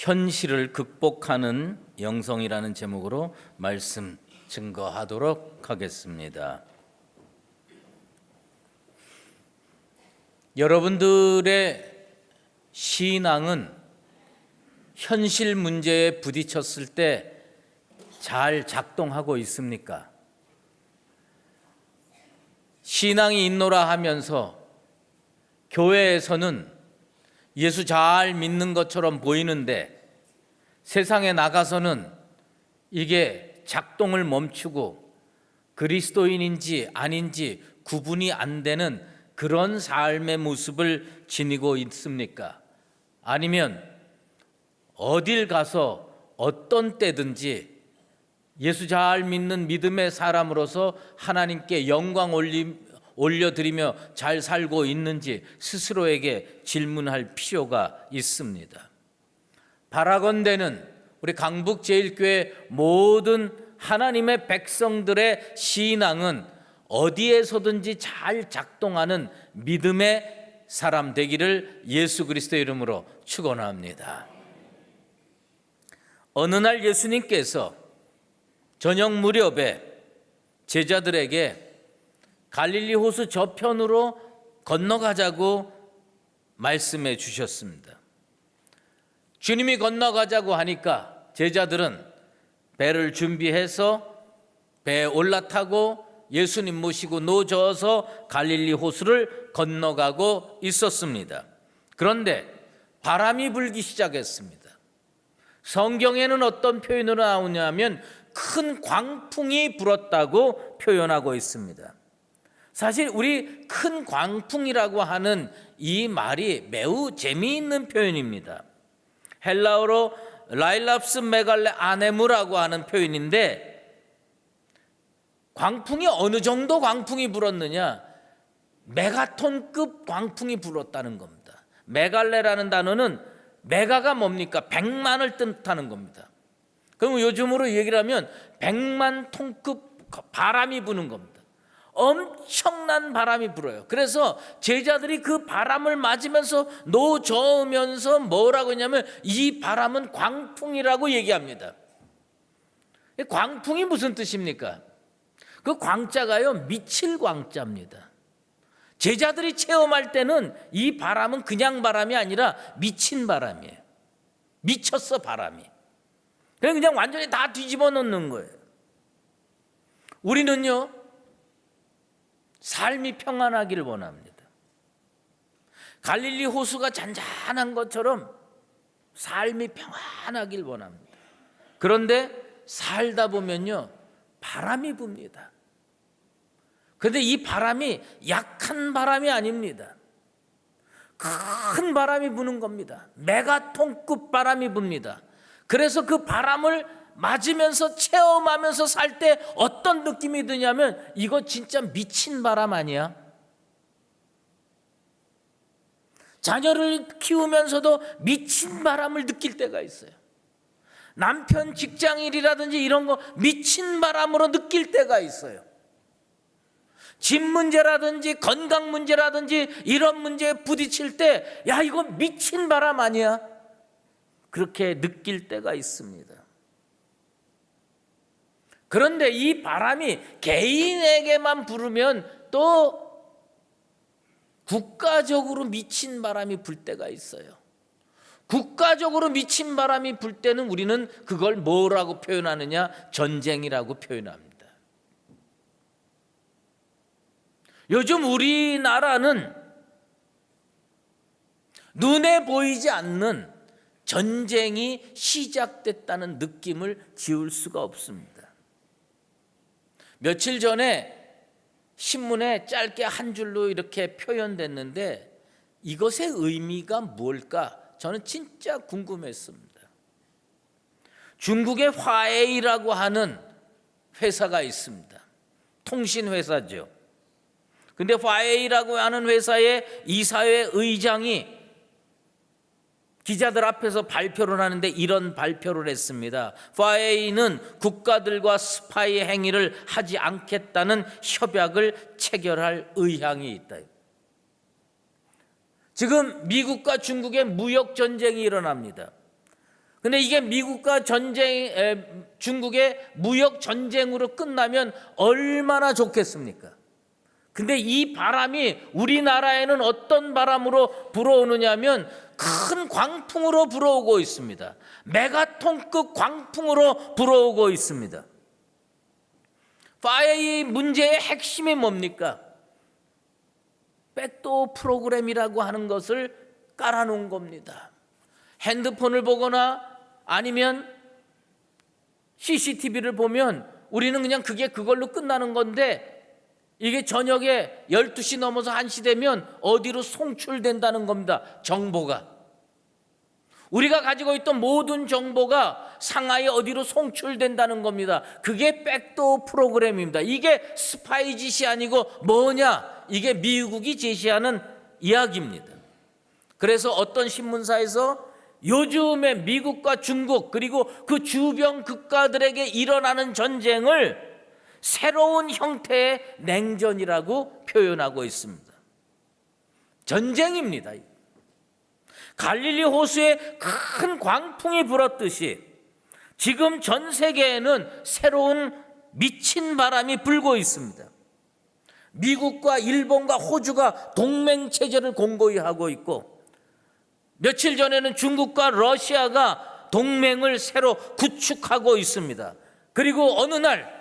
현실을 극복하는 영성이라는 제목으로 말씀 증거하도록 하겠습니다. 여러분들의 신앙은 현실 문제에 부딪혔을 때 잘 작동하고 있습니까? 신앙이 있노라 하면서 교회에서는 예수 잘 믿는 것처럼 보이는데 세상에 나가서는 이게 작동을 멈추고 그리스도인인지 아닌지 구분이 안 되는 그런 삶의 모습을 지니고 있습니까? 아니면 어딜 가서 어떤 때든지 예수 잘 믿는 믿음의 사람으로서 하나님께 영광 올려드리며 잘 살고 있는지 스스로에게 질문할 필요가 있습니다. 바라건대는 우리 강북제일교회 모든 하나님의 백성들의 신앙은 어디에서든지 잘 작동하는 믿음의 사람 되기를 예수 그리스도의 이름으로 축원합니다. 어느 날 예수님께서 저녁 무렵에 제자들에게 갈릴리 호수 저편으로 건너가자고 말씀해 주셨습니다. 주님이 건너가자고 하니까 제자들은 배를 준비해서 배에 올라타고 예수님 모시고 노저어서 갈릴리 호수를 건너가고 있었습니다. 그런데 바람이 불기 시작했습니다. 성경에는 어떤 표현으로 나오냐면 큰 광풍이 불었다고 표현하고 있습니다. 사실 우리 큰 광풍이라고 하는 이 말이 매우 재미있는 표현입니다. 헬라어로 라일랍스 메갈레 아네무라고 하는 표현인데 광풍이 어느 정도 광풍이 불었느냐? 메가톤급 광풍이 불었다는 겁니다. 메갈레라는 단어는 메가가 뭡니까? 100만을 뜻하는 겁니다. 그럼 요즘으로 얘기를 하면 100만 톤급 바람이 부는 겁니다. 엄청난 바람이 불어요. 그래서 제자들이 그 바람을 맞으면서 노저으면서 뭐라고 하냐면 이 바람은 광풍이라고 얘기합니다. 광풍이 무슨 뜻입니까? 그 광자가요 미칠 광자입니다. 제자들이 체험할 때는 이 바람은 그냥 바람이 아니라 미친 바람이에요. 미쳤어 바람이. 그냥 완전히 다 뒤집어 놓는 거예요. 우리는요 삶이 평안하기를 원합니다. 갈릴리 호수가 잔잔한 것처럼 삶이 평안하길 원합니다. 그런데 살다 보면요 바람이 붑니다. 그런데 이 바람이 약한 바람이 아닙니다. 큰 바람이 부는 겁니다. 메가톤급 바람이 붑니다. 그래서 그 바람을 맞으면서 체험하면서 살 때 어떤 느낌이 드냐면 이거 진짜 미친 바람 아니야? 자녀를 키우면서도 미친 바람을 느낄 때가 있어요. 남편 직장일이라든지 이런 거 미친 바람으로 느낄 때가 있어요. 집 문제라든지 건강 문제라든지 이런 문제에 부딪힐 때 야 이거 미친 바람 아니야? 그렇게 느낄 때가 있습니다. 그런데 이 바람이 개인에게만 불으면 또 국가적으로 미친 바람이 불 때가 있어요. 국가적으로 미친 바람이 불 때는 우리는 그걸 뭐라고 표현하느냐? 전쟁이라고 표현합니다. 요즘 우리나라는 눈에 보이지 않는 전쟁이 시작됐다는 느낌을 지울 수가 없습니다. 며칠 전에 신문에 짧게 한 줄로 이렇게 표현됐는데 이것의 의미가 뭘까? 저는 진짜 궁금했습니다. 중국의 화웨이라고 하는 회사가 있습니다. 통신회사죠. 근데 화웨이라고 하는 회사의 이사회 의장이 기자들 앞에서 발표를 하는데 이런 발표를 했습니다. 화웨이는 국가들과 스파이 행위를 하지 않겠다는 협약을 체결할 의향이 있다. 지금 미국과 중국의 무역 전쟁이 일어납니다. 근데 이게 미국과 중국의 무역 전쟁으로 끝나면 얼마나 좋겠습니까? 근데 이 바람이 우리나라에는 어떤 바람으로 불어오느냐면 큰 광풍으로 불어오고 있습니다. 메가톤급 광풍으로 불어오고 있습니다. 이 문제의 핵심이 뭡니까? 백도어 프로그램이라고 하는 것을 깔아놓은 겁니다. 핸드폰을 보거나 아니면 CCTV를 보면 우리는 그냥 그게 그걸로 끝나는 건데, 이게 저녁에 12시 넘어서 1시 되면 어디로 송출된다는 겁니다. 정보가. 우리가 가지고 있던 모든 정보가 상하이 어디로 송출된다는 겁니다. 그게 백도어 프로그램입니다. 이게 스파이 짓이 아니고 뭐냐? 이게 미국이 제시하는 이야기입니다. 그래서 어떤 신문사에서 요즘에 미국과 중국 그리고 그 주변 국가들에게 일어나는 전쟁을 새로운 형태의 냉전이라고 표현하고 있습니다. 전쟁입니다. 갈릴리 호수에 큰 광풍이 불었듯이 지금 전 세계에는 새로운 미친 바람이 불고 있습니다. 미국과 일본과 호주가 동맹 체제를 공고히 하고 있고, 며칠 전에는 중국과 러시아가 동맹을 새로 구축하고 있습니다. 그리고 어느 날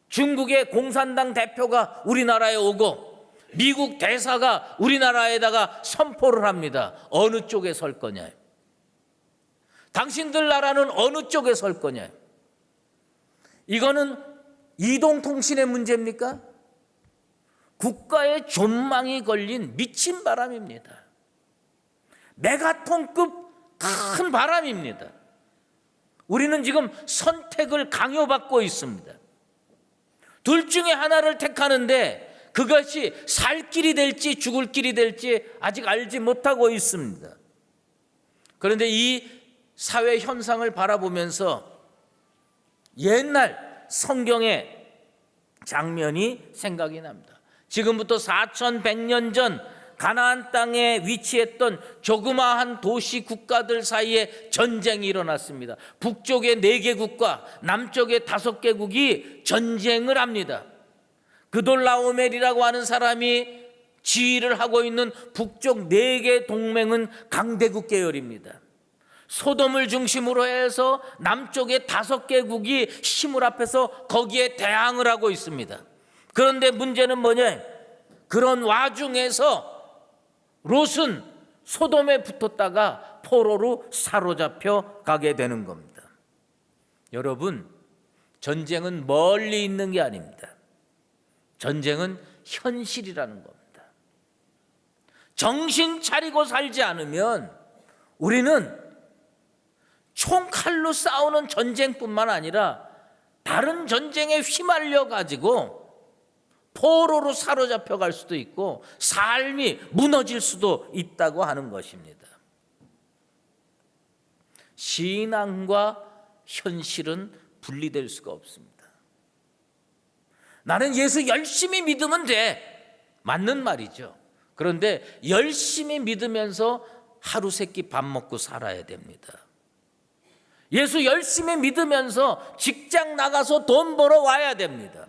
중국의 공산당 대표가 우리나라에 오고 미국 대사가 우리나라에다가 선포를 합니다. 어느 쪽에 설 거냐? 당신들 나라는 어느 쪽에 설 거냐? 이거는 이동통신의 문제입니까? 국가의 존망이 걸린 미친 바람입니다. 메가톤급 큰 바람입니다. 우리는 지금 선택을 강요받고 있습니다. 둘 중에 하나를 택하는데 그것이 살 길이 될지 죽을 길이 될지 아직 알지 못하고 있습니다. 그런데 이 사회 현상을 바라보면서 옛날 성경의 장면이 생각이 납니다. 지금부터 4100년 전 가나안 땅에 위치했던 조그마한 도시 국가들 사이에 전쟁이 일어났습니다. 북쪽의 4개국과 남쪽의 5개국이 전쟁을 합니다. 그돌라오멜이라고 하는 사람이 지휘를 하고 있는 북쪽 4개 동맹은 강대국 계열입니다. 소돔을 중심으로 해서 남쪽의 5개국이 힘을 합해서 거기에 대항을 하고 있습니다. 그런데 문제는 뭐냐? 그런 와중에서 롯은 소돔에 붙었다가 포로로 사로잡혀 가게 되는 겁니다. 여러분, 전쟁은 멀리 있는 게 아닙니다. 전쟁은 현실이라는 겁니다. 정신 차리고 살지 않으면 우리는 총칼로 싸우는 전쟁뿐만 아니라 다른 전쟁에 휘말려 가지고 포로로 사로잡혀 갈 수도 있고 삶이 무너질 수도 있다고 하는 것입니다. 신앙과 현실은 분리될 수가 없습니다. 나는 예수 열심히 믿으면 돼. 맞는 말이죠. 그런데 열심히 믿으면서 하루 세끼 밥 먹고 살아야 됩니다. 예수 열심히 믿으면서 직장 나가서 돈 벌어 와야 됩니다.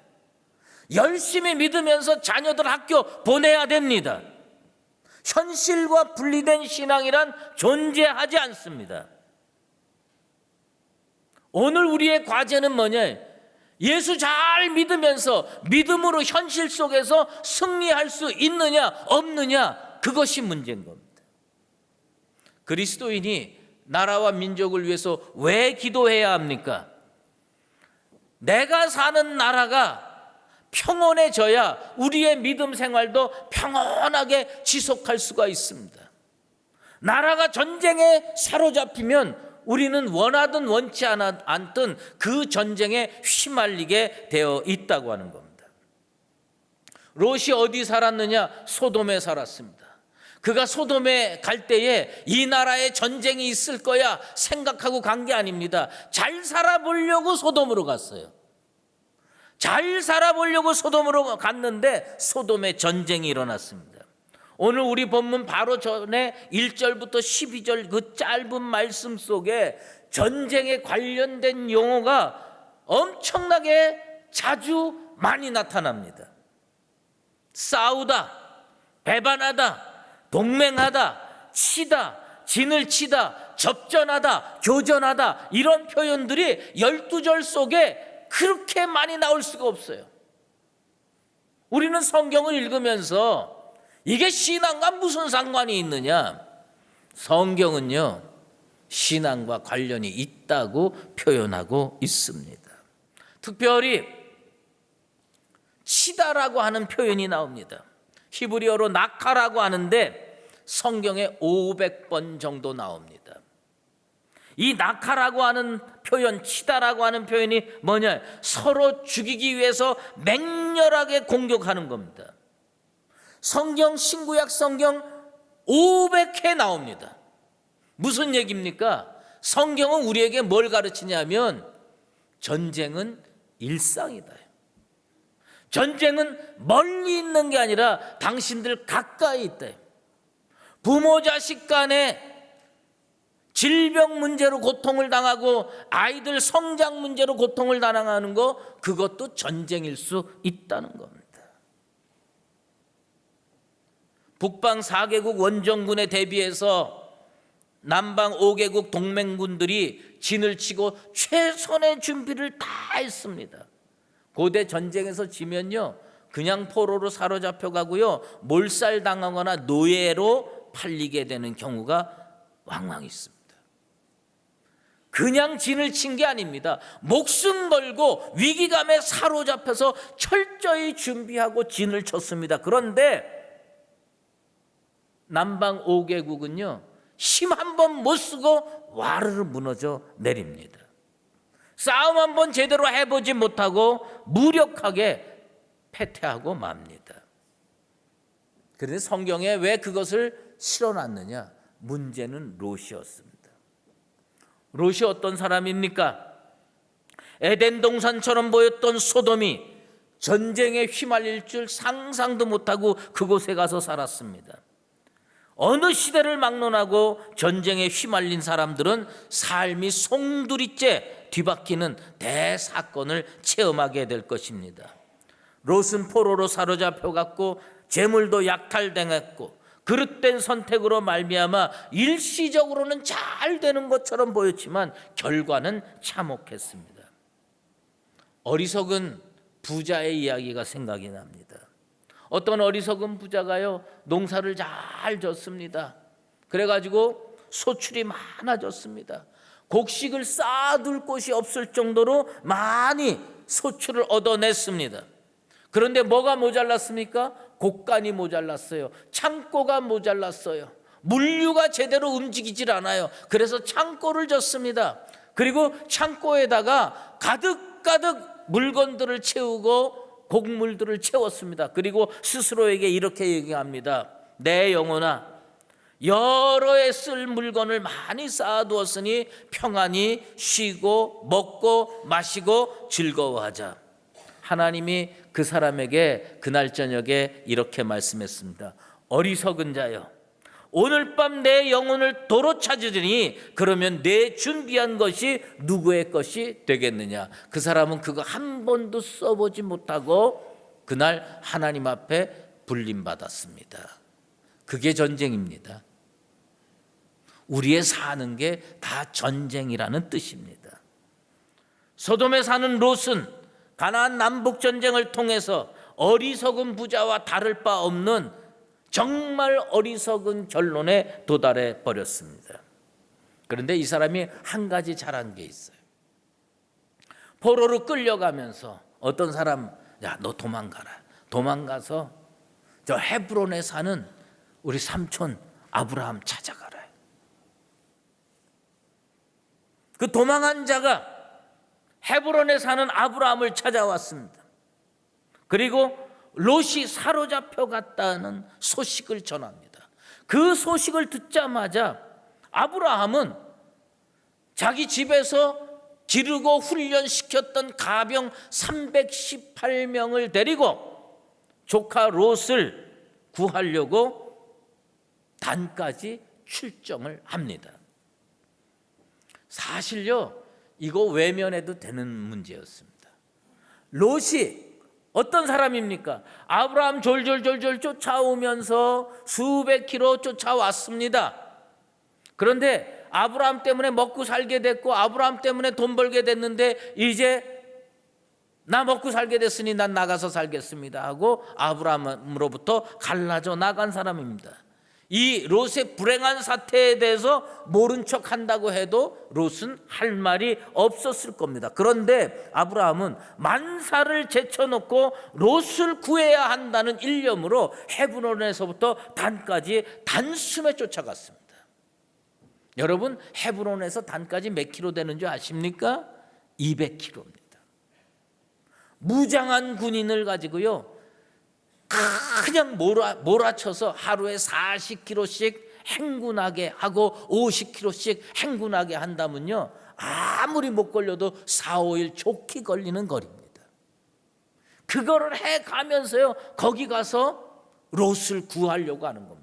열심히 믿으면서 자녀들 학교 보내야 됩니다. 현실과 분리된 신앙이란 존재하지 않습니다. 오늘 우리의 과제는 뭐냐? 예수 잘 믿으면서 믿음으로 현실 속에서 승리할 수 있느냐 없느냐, 그것이 문제인 겁니다. 그리스도인이 나라와 민족을 위해서 왜 기도해야 합니까? 내가 사는 나라가 평온해져야 우리의 믿음 생활도 평온하게 지속할 수가 있습니다. 나라가 전쟁에 사로잡히면 우리는 원하든 원치 않든 그 전쟁에 휘말리게 되어 있다고 하는 겁니다. 롯이 어디 살았느냐? 소돔에 살았습니다. 그가 소돔에 갈 때에 이 나라에 전쟁이 있을 거야 생각하고 간 게 아닙니다. 잘 살아보려고 소돔으로 갔어요. 잘 살아보려고 소돔으로 갔는데 소돔에 전쟁이 일어났습니다. 오늘 우리 본문 바로 전에 1절부터 12절 그 짧은 말씀 속에 전쟁에 관련된 용어가 엄청나게 자주 많이 나타납니다. 싸우다, 배반하다, 동맹하다, 치다, 진을 치다, 접전하다, 교전하다, 이런 표현들이 12절 속에 그렇게 많이 나올 수가 없어요. 우리는 성경을 읽으면서 이게 신앙과 무슨 상관이 있느냐? 성경은요, 신앙과 관련이 있다고 표현하고 있습니다. 특별히 치다라고 하는 표현이 나옵니다. 히브리어로 낙하라고 하는데 성경에 500번 정도 나옵니다. 이 낙하라고 하는 표현, 치다라고 하는 표현이 뭐냐? 서로 죽이기 위해서 맹렬하게 공격하는 겁니다. 성경, 신구약 성경 500회 나옵니다. 무슨 얘기입니까? 성경은 우리에게 뭘 가르치냐면 전쟁은 일상이다. 전쟁은 멀리 있는 게 아니라 당신들 가까이 있다. 부모 자식 간에 질병 문제로 고통을 당하고 아이들 성장 문제로 고통을 당하는 거, 그것도 전쟁일 수 있다는 겁니다. 북방 4개국 원정군에 대비해서 남방 5개국 동맹군들이 진을 치고 최선의 준비를 다 했습니다. 고대 전쟁에서 지면요, 그냥 포로로 사로잡혀 가고요, 몰살당하거나 노예로 팔리게 되는 경우가 왕왕 있습니다. 그냥 진을 친 게 아닙니다. 목숨 걸고 위기감에 사로잡혀서 철저히 준비하고 진을 쳤습니다. 그런데 남방 5개국은요, 힘 한 번 못 쓰고 와르르 무너져 내립니다. 싸움 한 번 제대로 해보지 못하고 무력하게 패퇴하고 맙니다. 그런데 성경에 왜 그것을 실어놨느냐? 문제는 롯이었습니다. 롯이 어떤 사람입니까? 에덴 동산처럼 보였던 소돔이 전쟁에 휘말릴 줄 상상도 못하고 그곳에 가서 살았습니다. 어느 시대를 막론하고 전쟁에 휘말린 사람들은 삶이 송두리째 뒤바뀌는 대사건을 체험하게 될 것입니다. 롯은 포로로 사로잡혀갔고 재물도 약탈당했고 그릇된 선택으로 말미암아 일시적으로는 잘 되는 것처럼 보였지만 결과는 참혹했습니다. 어리석은 부자의 이야기가 생각이 납니다. 어떤 어리석은 부자가요, 농사를 잘 졌습니다. 그래가지고 소출이 많아졌습니다. 곡식을 쌓아둘 곳이 없을 정도로 많이 소출을 얻어냈습니다. 그런데 뭐가 모자랐습니까? 곡간이 모자랐어요. 창고가 모자랐어요. 물류가 제대로 움직이질 않아요. 그래서 창고를 졌습니다. 그리고 창고에다가 가득가득 물건들을 채우고 곡물들을 채웠습니다. 그리고 스스로에게 이렇게 얘기합니다. 내 영혼아, 여러 해 쓸 물건을 많이 쌓아두었으니 평안히 쉬고 먹고 마시고 즐거워하자. 하나님이 그 사람에게 그날 저녁에 이렇게 말씀했습니다. 어리석은 자여, 오늘 밤 내 영혼을 도로 찾으더니 그러면 내 준비한 것이 누구의 것이 되겠느냐. 그 사람은 그거 한 번도 써보지 못하고 그날 하나님 앞에 불림받았습니다. 그게 전쟁입니다. 우리의 사는 게 다 전쟁이라는 뜻입니다. 소돔에 사는 롯은 가나안 남북 전쟁을 통해서 어리석은 부자와 다를 바 없는 정말 어리석은 결론에 도달해 버렸습니다. 그런데 이 사람이 한 가지 잘한 게 있어요. 포로로 끌려가면서 어떤 사람, 야, 너 도망가라. 도망가서 저 헤브론에 사는 우리 삼촌 아브라함 찾아가라. 그 도망한 자가 헤브론에 사는 아브라함을 찾아왔습니다. 그리고 롯이 사로잡혀 갔다는 소식을 전합니다. 그 소식을 듣자마자 아브라함은 자기 집에서 기르고 훈련시켰던 가병 318명을 데리고 조카 롯을 구하려고 단까지 출정을 합니다. 사실요, 이거 외면해도 되는 문제였습니다. 롯이 어떤 사람입니까? 아브라함 졸졸졸졸 쫓아오면서 수백 킬로 쫓아왔습니다. 그런데 아브라함 때문에 먹고 살게 됐고 아브라함 때문에 돈 벌게 됐는데 이제 나 먹고 살게 됐으니 난 나가서 살겠습니다 하고 아브라함으로부터 갈라져 나간 사람입니다. 이 롯의 불행한 사태에 대해서 모른 척 한다고 해도 롯은 할 말이 없었을 겁니다. 그런데 아브라함은 만사를 제쳐놓고 롯을 구해야 한다는 일념으로 헤브론에서부터 단까지 단숨에 쫓아갔습니다. 여러분, 헤브론에서 단까지 몇 킬로 되는 줄 아십니까? 200킬로입니다. 무장한 군인을 가지고요, 그냥 몰아쳐서 하루에 40km씩 행군하게 하고 50km씩 행군하게 한다면요, 아무리 못 걸려도 4, 5일 좋게 걸리는 거리입니다. 그거를 해가면서요, 거기 가서 롯을 구하려고 하는 겁니다.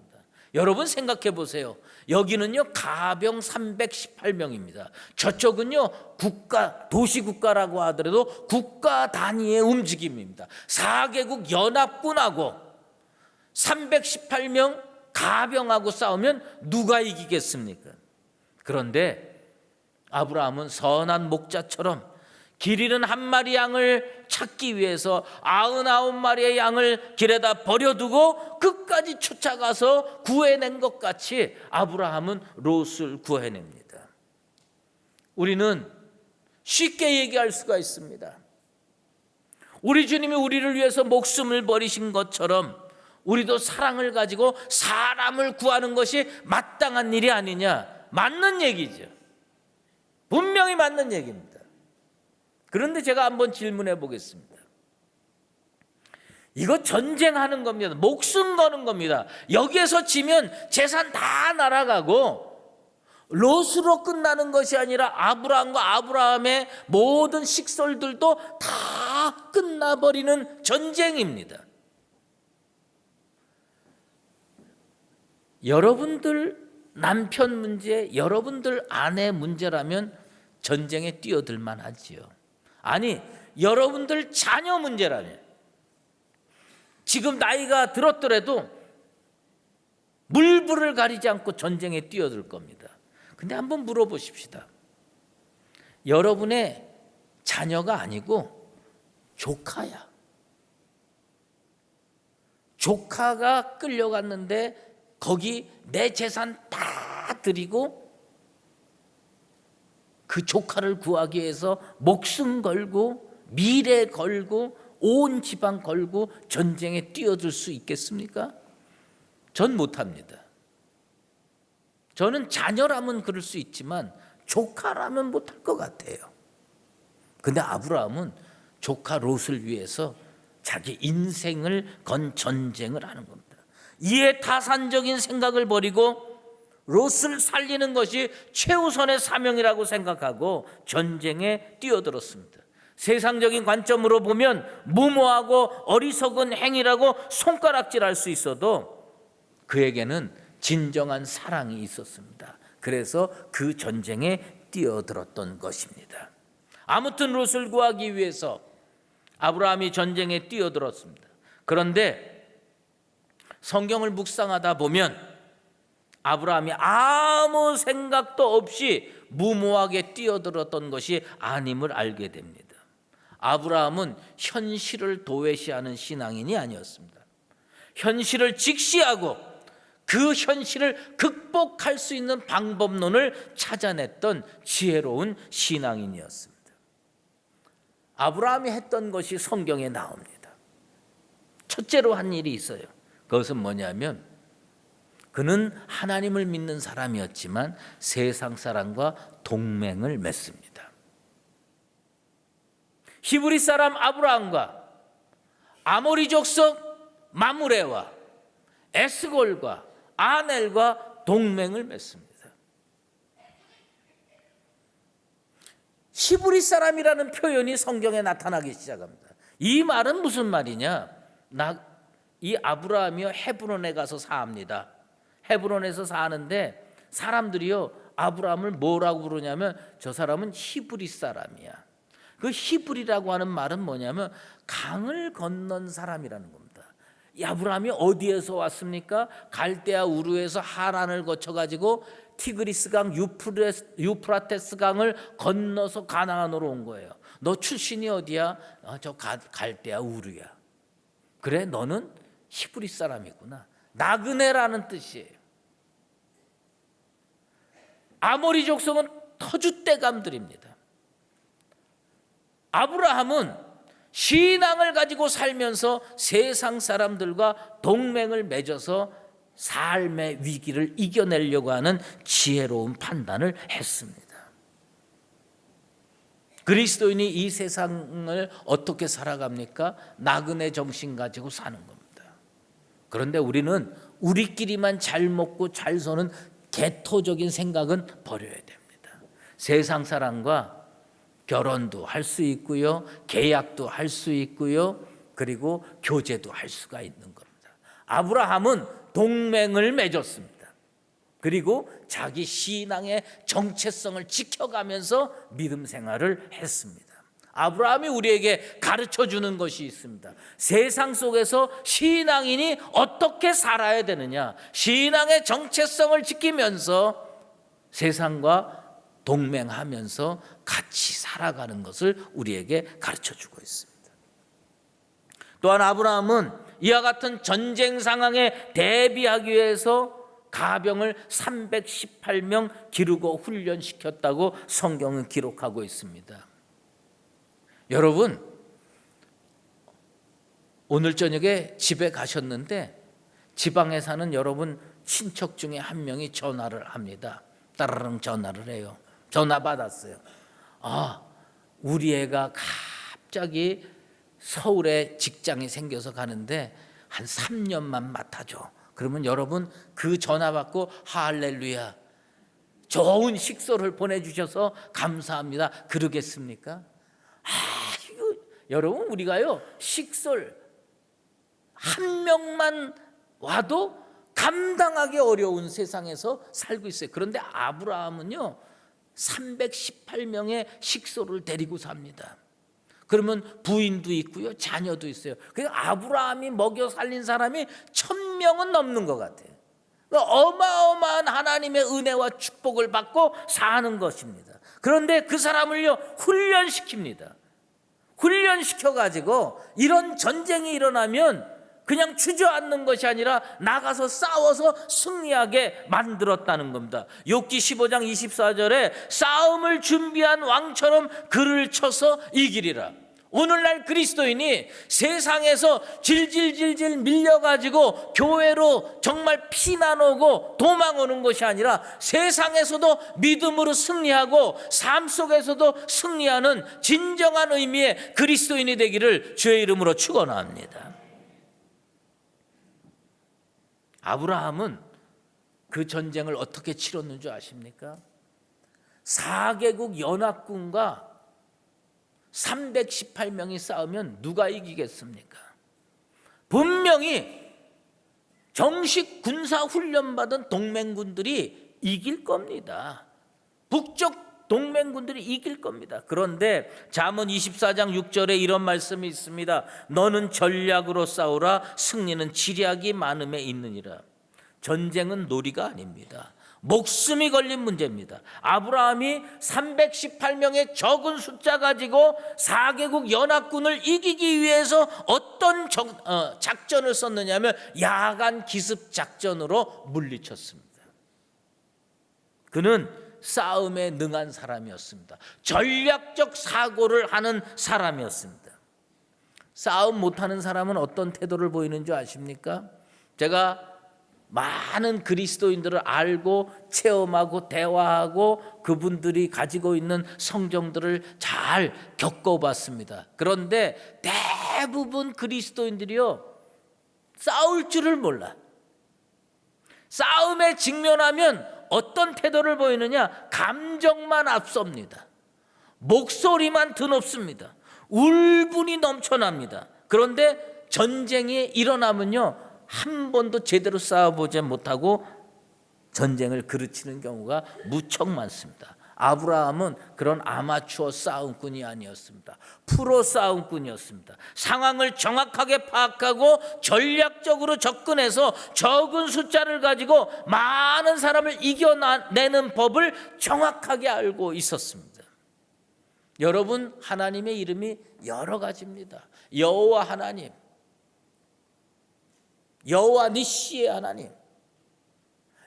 여러분 생각해 보세요. 여기는요 가병 318명입니다. 저쪽은요 도시국가라고 하더라도 국가 단위의 움직임입니다. 4개국 연합군하고 318명 가병하고 싸우면 누가 이기겠습니까? 그런데 아브라함은 선한 목자처럼 길 잃은 한 마리 양을 찾기 위해서 99마리의 양을 길에다 버려두고 끝까지 쫓아가서 구해낸 것 같이 아브라함은 롯을 구해냅니다. 우리는 쉽게 얘기할 수가 있습니다. 우리 주님이 우리를 위해서 목숨을 버리신 것처럼 우리도 사랑을 가지고 사람을 구하는 것이 마땅한 일이 아니냐, 맞는 얘기죠. 분명히 맞는 얘기입니다. 그런데 제가 한번 질문해 보겠습니다. 이거 전쟁하는 겁니다. 목숨 거는 겁니다. 여기에서 지면 재산 다 날아가고 롯으로 끝나는 것이 아니라 아브라함과 아브라함의 모든 식솔들도 다 끝나버리는 전쟁입니다. 여러분들 남편 문제, 여러분들 아내 문제라면 전쟁에 뛰어들 만하지요. 아니, 여러분들 자녀 문제라면 지금 나이가 들었더라도 물불을 가리지 않고 전쟁에 뛰어들 겁니다. 근데 한번 물어보십시다. 여러분의 자녀가 아니고 조카야. 조카가 끌려갔는데 거기 내 재산 다 드리고 그 조카를 구하기 위해서 목숨 걸고 미래 걸고 온 지방 걸고 전쟁에 뛰어들 수 있겠습니까? 전 못합니다. 저는 자녀라면 그럴 수 있지만 조카라면 못할 것 같아요. 근데 아브라함은 조카 롯을 위해서 자기 인생을 건 전쟁을 하는 겁니다. 이에 타산적인 생각을 버리고 롯을 살리는 것이 최우선의 사명이라고 생각하고 전쟁에 뛰어들었습니다. 세상적인 관점으로 보면 무모하고 어리석은 행위라고 손가락질할 수 있어도 그에게는 진정한 사랑이 있었습니다. 그래서 그 전쟁에 뛰어들었던 것입니다. 아무튼 롯을 구하기 위해서 아브라함이 전쟁에 뛰어들었습니다. 그런데 성경을 묵상하다 보면 아브라함이 아무 생각도 없이 무모하게 뛰어들었던 것이 아님을 알게 됩니다. 아브라함은 현실을 도외시하는 신앙인이 아니었습니다. 현실을 직시하고 그 현실을 극복할 수 있는 방법론을 찾아냈던 지혜로운 신앙인이었습니다. 아브라함이 했던 것이 성경에 나옵니다. 첫째로 한 일이 있어요. 그것은 뭐냐면 그는 하나님을 믿는 사람이었지만 세상 사람과 동맹을 맺습니다. 히브리 사람 아브라함과 아모리 족속 마므레와 에스골과 아넬과 동맹을 맺습니다. 히브리 사람이라는 표현이 성경에 나타나기 시작합니다. 이 말은 무슨 말이냐? 이 아브라함이요 헤브론에 가서 사합니다. 헤브론에서 사는데 사람들이요 아브라함을 뭐라고 부르냐면 저 사람은 히브리 사람이야. 그 히브리라고 하는 말은 뭐냐면 강을 건넌 사람이라는 겁니다. 이 아브라함이 어디에서 왔습니까? 갈대아 우르에서 하란을 거쳐가지고 티그리스강 유프라테스 강을 건너서 가나안으로 온 거예요. 너 출신이 어디야? 저 갈대아 우르야. 그래 너는 히브리 사람이구나. 나그네라는 뜻이에요. 아모리 족속은 터줏대감들입니다. 아브라함은 신앙을 가지고 살면서 세상 사람들과 동맹을 맺어서 삶의 위기를 이겨내려고 하는 지혜로운 판단을 했습니다. 그리스도인이 이 세상을 어떻게 살아갑니까? 나그네 정신 가지고 사는 겁니다. 그런데 우리는 우리끼리만 잘 먹고 잘 사는 개토적인 생각은 버려야 됩니다. 세상 사람과 결혼도 할 수 있고요, 계약도 할 수 있고요, 그리고 교제도 할 수가 있는 겁니다. 아브라함은 동맹을 맺었습니다. 그리고 자기 신앙의 정체성을 지켜가면서 믿음 생활을 했습니다. 아브라함이 우리에게 가르쳐주는 것이 있습니다. 세상 속에서 신앙인이 어떻게 살아야 되느냐, 신앙의 정체성을 지키면서 세상과 동맹하면서 같이 살아가는 것을 우리에게 가르쳐주고 있습니다. 또한 아브라함은 이와 같은 전쟁 상황에 대비하기 위해서 가병을 318명 기르고 훈련시켰다고 성경은 기록하고 있습니다. 여러분, 오늘 저녁에 집에 가셨는데 지방에 사는 여러분 친척 중에 한 명이 전화를 합니다. 따르릉 전화를 해요. 전화 받았어요. 우리 애가 갑자기 서울에 직장이 생겨서 가는데 한 3년만 맡아줘. 그러면 여러분 그 전화 받고 할렐루야, 좋은 식소를 보내주셔서 감사합니다 그러겠습니까? 여러분 우리가요 식솔 한 명만 와도 감당하기 어려운 세상에서 살고 있어요. 그런데 아브라함은요 318명의 식솔을 데리고 삽니다. 그러면 부인도 있고요 자녀도 있어요. 그러니까 아브라함이 먹여 살린 사람이 1000명은 넘는 것 같아요. 어마어마한 하나님의 은혜와 축복을 받고 사는 것입니다. 그런데 그 사람을요 훈련시킵니다. 훈련시켜가지고 이런 전쟁이 일어나면 그냥 주저앉는 것이 아니라 나가서 싸워서 승리하게 만들었다는 겁니다. 욥기 15장 24절에 싸움을 준비한 왕처럼 글을 쳐서 이기리라. 오늘날 그리스도인이 세상에서 질질질질 밀려가지고 교회로 정말 피난 오고 도망 오는 것이 아니라 세상에서도 믿음으로 승리하고 삶 속에서도 승리하는 진정한 의미의 그리스도인이 되기를 주의 이름으로 축원합니다. 아브라함은 그 전쟁을 어떻게 치렀는 줄 아십니까? 4개국 연합군과 318명이 싸우면 누가 이기겠습니까? 분명히 정식 군사 훈련 받은 동맹군들이 이길 겁니다. 북쪽 동맹군들이 이길 겁니다. 그런데 잠언 24장 6절에 이런 말씀이 있습니다. 너는 전략으로 싸우라. 승리는 지략이 많음에 있느니라. 전쟁은 놀이가 아닙니다. 목숨이 걸린 문제입니다. 아브라함이 318명의 적은 숫자 가지고 4개국 연합군을 이기기 위해서 어떤 작전을 썼느냐 하면 야간 기습 작전으로 물리쳤습니다. 그는 싸움에 능한 사람이었습니다. 전략적 사고를 하는 사람이었습니다. 싸움 못하는 사람은 어떤 태도를 보이는 줄 아십니까? 제가 많은 그리스도인들을 알고 체험하고 대화하고 그분들이 가지고 있는 성정들을 잘 겪어봤습니다. 그런데 대부분 그리스도인들이요 싸울 줄을 몰라. 싸움에 직면하면 어떤 태도를 보이느냐? 감정만 앞섭니다. 목소리만 드높습니다. 울분이 넘쳐납니다. 그런데 전쟁이 일어나면요 한 번도 제대로 싸워보지 못하고 전쟁을 그르치는 경우가 무척 많습니다. 아브라함은 그런 아마추어 싸움꾼이 아니었습니다. 프로 싸움꾼이었습니다. 상황을 정확하게 파악하고 전략적으로 접근해서 적은 숫자를 가지고 많은 사람을 이겨내는 법을 정확하게 알고 있었습니다. 여러분, 하나님의 이름이 여러 가지입니다. 여호와 하나님, 여호와 니시의 하나님,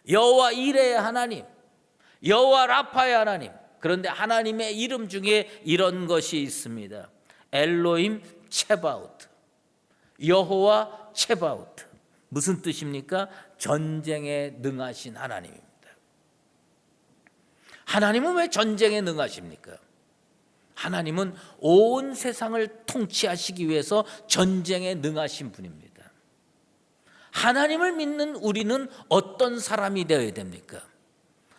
여호와 이레의 하나님, 여호와 라파의 하나님. 그런데 하나님의 이름 중에 이런 것이 있습니다. 엘로힘 체바우트, 여호와 체바우트. 무슨 뜻입니까? 전쟁에 능하신 하나님입니다. 하나님은 왜 전쟁에 능하십니까? 하나님은 온 세상을 통치하시기 위해서 전쟁에 능하신 분입니다. 하나님을 믿는 우리는 어떤 사람이 되어야 됩니까?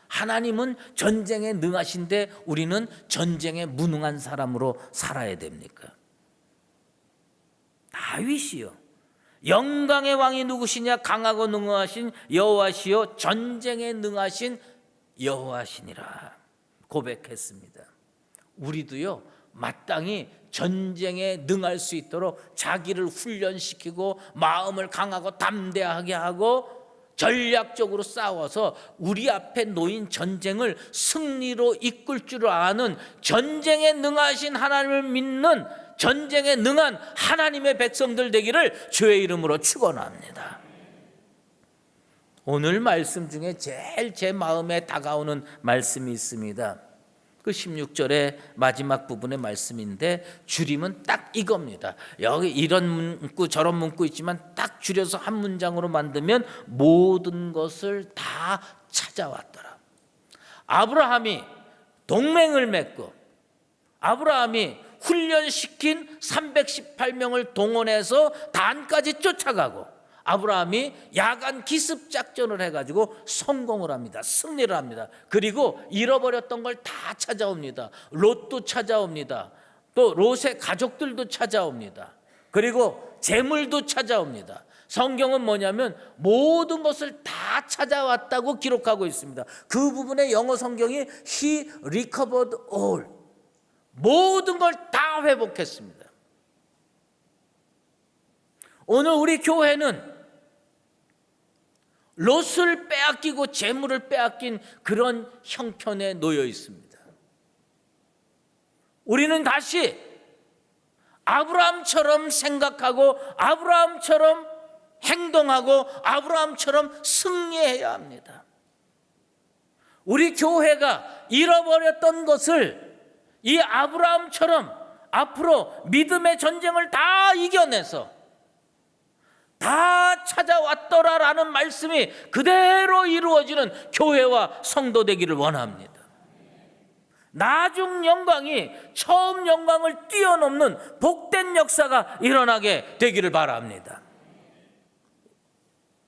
하나님은 전쟁에 능하신데 우리는 전쟁에 무능한 사람으로 살아야 됩니까? 다윗이요, 영광의 왕이 누구시냐? 강하고 능하신 여호와시요 전쟁에 능하신 여호와시니라 고백했습니다. 우리도요, 마땅히 전쟁에 능할 수 있도록 자기를 훈련시키고 마음을 강하고 담대하게 하고 전략적으로 싸워서 우리 앞에 놓인 전쟁을 승리로 이끌 줄 아는 전쟁에 능하신 하나님을 믿는 전쟁에 능한 하나님의 백성들 되기를 주의 이름으로 축원합니다. 오늘 말씀 중에 제일 제 마음에 다가오는 말씀이 있습니다. 그 16절의 마지막 부분의 말씀인데 줄이면 딱 이겁니다. 여기 이런 문구 저런 문구 있지만 딱 줄여서 한 문장으로 만들면 모든 것을 다 찾아왔더라. 아브라함이 동맹을 맺고 아브라함이 훈련시킨 318명을 동원해서 단까지 쫓아가고 아브라함이 야간 기습 작전을 해가지고 성공을 합니다. 승리를 합니다. 그리고 잃어버렸던 걸 다 찾아옵니다. 롯도 찾아옵니다. 또 롯의 가족들도 찾아옵니다. 그리고 재물도 찾아옵니다. 성경은 뭐냐면 모든 것을 다 찾아왔다고 기록하고 있습니다. 그 부분에 영어 성경이 He recovered all, 모든 걸 다 회복했습니다. 오늘 우리 교회는 롯을 빼앗기고 재물을 빼앗긴 그런 형편에 놓여 있습니다. 우리는 다시 아브라함처럼 생각하고 아브라함처럼 행동하고 아브라함처럼 승리해야 합니다. 우리 교회가 잃어버렸던 것을 이 아브라함처럼 앞으로 믿음의 전쟁을 다 이겨내서 다 찾아왔더라라는 말씀이 그대로 이루어지는 교회와 성도 되기를 원합니다. 나중 영광이 처음 영광을 뛰어넘는 복된 역사가 일어나게 되기를 바랍니다.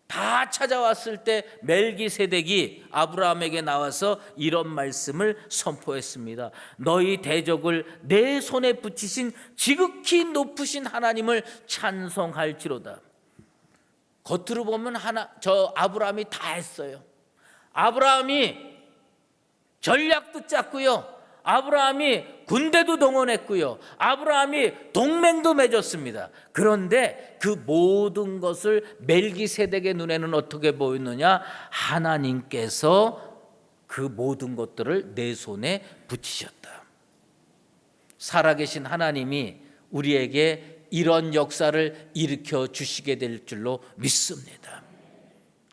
다 찾아왔을 때 멜기세덱이 아브라함에게 나와서 이런 말씀을 선포했습니다. 너희 대적을 내 손에 붙이신 지극히 높으신 하나님을 찬송할지로다. 겉으로 보면 저 아브라함이 다 했어요. 아브라함이 전략도 짰고요. 아브라함이 군대도 동원했고요. 아브라함이 동맹도 맺었습니다. 그런데 그 모든 것을 멜기세덱의 눈에는 어떻게 보였느냐? 하나님께서 그 모든 것들을 내 손에 붙이셨다. 살아계신 하나님이 우리에게 이런 역사를 일으켜 주시게 될 줄로 믿습니다.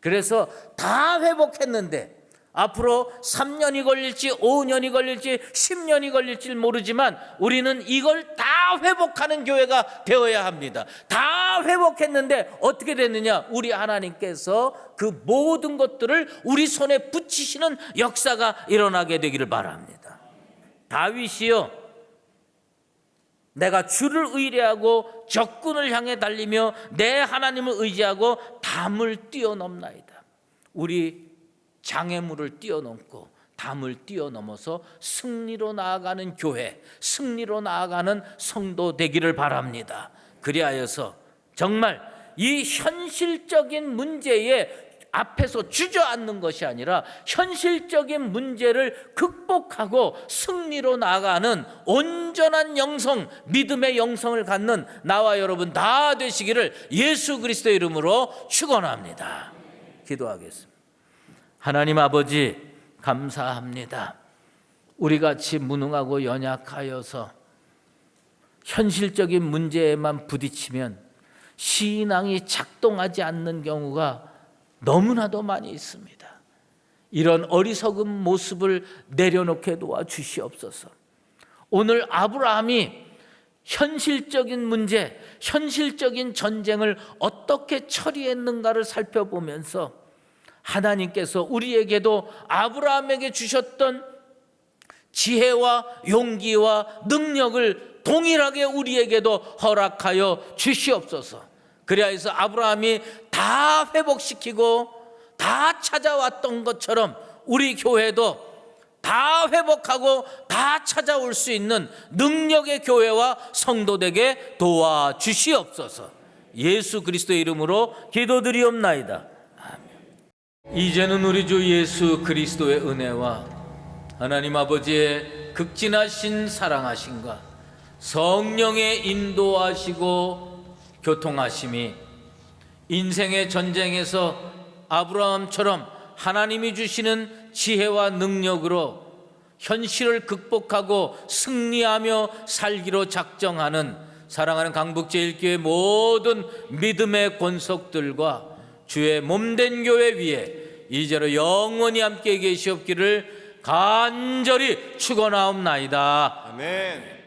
그래서 다 회복했는데 앞으로 3년이 걸릴지 5년이 걸릴지 10년이 걸릴지 모르지만 우리는 이걸 다 회복하는 교회가 되어야 합니다. 다 회복했는데 어떻게 됐느냐? 우리 하나님께서 그 모든 것들을 우리 손에 붙이시는 역사가 일어나게 되기를 바랍니다. 다윗이요, 내가 주를 의뢰하고 적군을 향해 달리며 내 하나님을 의지하고 담을 뛰어넘나이다. 우리 장애물을 뛰어넘고 담을 뛰어넘어서 승리로 나아가는 교회, 승리로 나아가는 성도 되기를 바랍니다. 그리하여서 정말 이 현실적인 문제에 앞에서 주저앉는 것이 아니라 현실적인 문제를 극복하고 승리로 나아가는 온전한 영성, 믿음의 영성을 갖는 나와 여러분 다 되시기를 예수 그리스도의 이름으로 축원합니다. 기도하겠습니다. 하나님 아버지, 감사합니다. 우리같이 무능하고 연약하여서 현실적인 문제에만 부딪히면 신앙이 작동하지 않는 경우가 너무나도 많이 있습니다. 이런 어리석은 모습을 내려놓게 도와주시옵소서. 오늘 아브라함이 현실적인 문제, 현실적인 전쟁을 어떻게 처리했는가를 살펴보면서 하나님께서 우리에게도 아브라함에게 주셨던 지혜와 용기와 능력을 동일하게 우리에게도 허락하여 주시옵소서. 그래야 해서 아브라함이 다 회복시키고 다 찾아왔던 것처럼 우리 교회도 다 회복하고 다 찾아올 수 있는 능력의 교회와 성도 되게 도와주시옵소서. 예수 그리스도의 이름으로 기도드리옵나이다. 아멘. 이제는 우리 주 예수 그리스도의 은혜와 하나님 아버지의 극진하신 사랑하심과 성령의 인도하시고 교통하심이 인생의 전쟁에서 아브라함처럼 하나님이 주시는 지혜와 능력으로 현실을 극복하고 승리하며 살기로 작정하는 사랑하는 강북제일교회 모든 믿음의 권속들과 주의 몸된 교회 위에 이제로 영원히 함께 계시옵기를 간절히 축원하옵나이다. 아멘.